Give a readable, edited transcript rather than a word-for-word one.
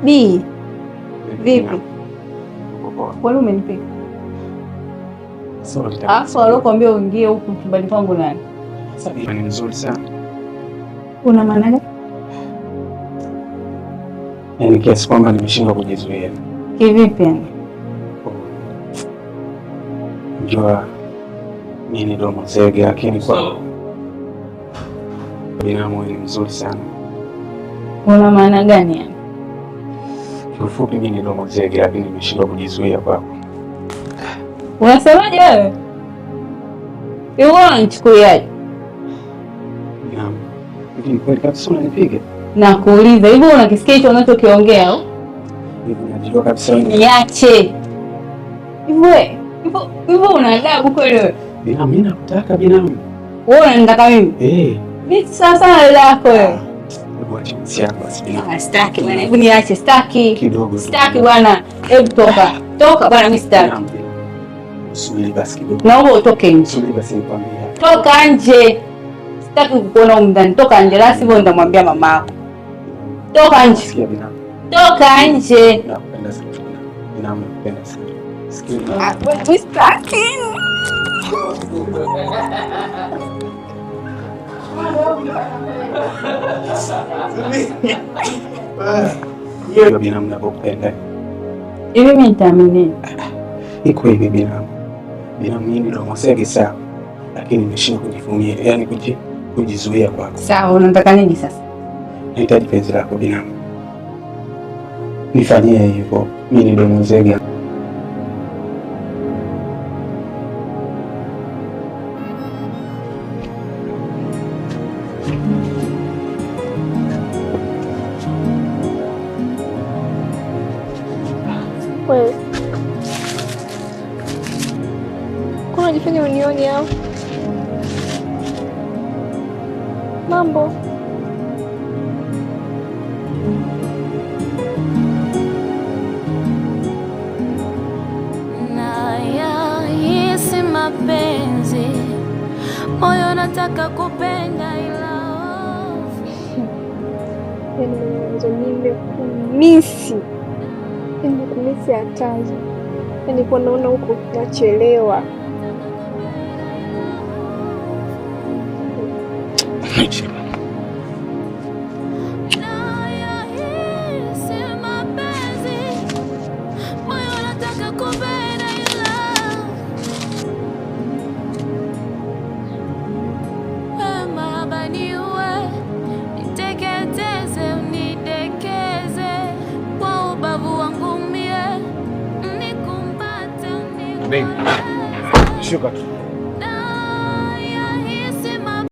Bi, vipi? Kwani umenipiga? Alafu alokuambia uingie huku chumbani kwangu nani? Sabina ni nzuri sana. Una maana gani? Yaani kiasi kwamba nimeshindwa kujizuia. Kivipi yani? Njua mimi ndo mzege, lakini kwa binamu ni mzuri sana. Una maana gani yani? Kiufupi mimi ndo mzege, lakini nimeshindwa kujizuia kwako. Unasemaje wewe? Wewe unanichukuliaje? Naam. Lakini kweli kabisa unanipiga. Nakuuliza, hivi unakisikia hicho unachokiongea au? Hivi unajua kabisa niache. Hivyo una adabu kweli wewe? Binamu, mimi nakutaka binamu. Wewe unanitaka mimi? Mimi sasa dada yako wewe. Acha msiako basi binamu. Sitaki bwana, hebu niache, sitaki. Kidogo. Sitaki bwana. Hebu toka. Toka bwana, mimi sitaki. Subiri basi kidogo. Naomba utoke nje. Subiri basi nikwambie. Toka nje. Sitaki kukuona huko ndani. Toka nje, la sivyo nitamwambia mamako. Toka nje. Sikia binamu. Toka nje. Nakupenda sana. Binamu nakupenda sana. Sikia. Wewe sitaki. Hiyo binamu nakupenda. Hivi mimi nitaamini. Iko hivi binamu. Binamu mimi ndo msegi sawa. Lakini nimeshindwa kujifungia, yani kujizuia kwako. Sawa, unataka nini sasa? Nahitaji penzi lako binamu. Nifanyie hivyo. Mimi ndo mzege. Wewe kuna jifanya unioni au mambo? Nayahisi mapenzi, moyo nataka kupenda ila nimekumisi hatari. Yaani kwa naona huko nachelewa. Shuka tu.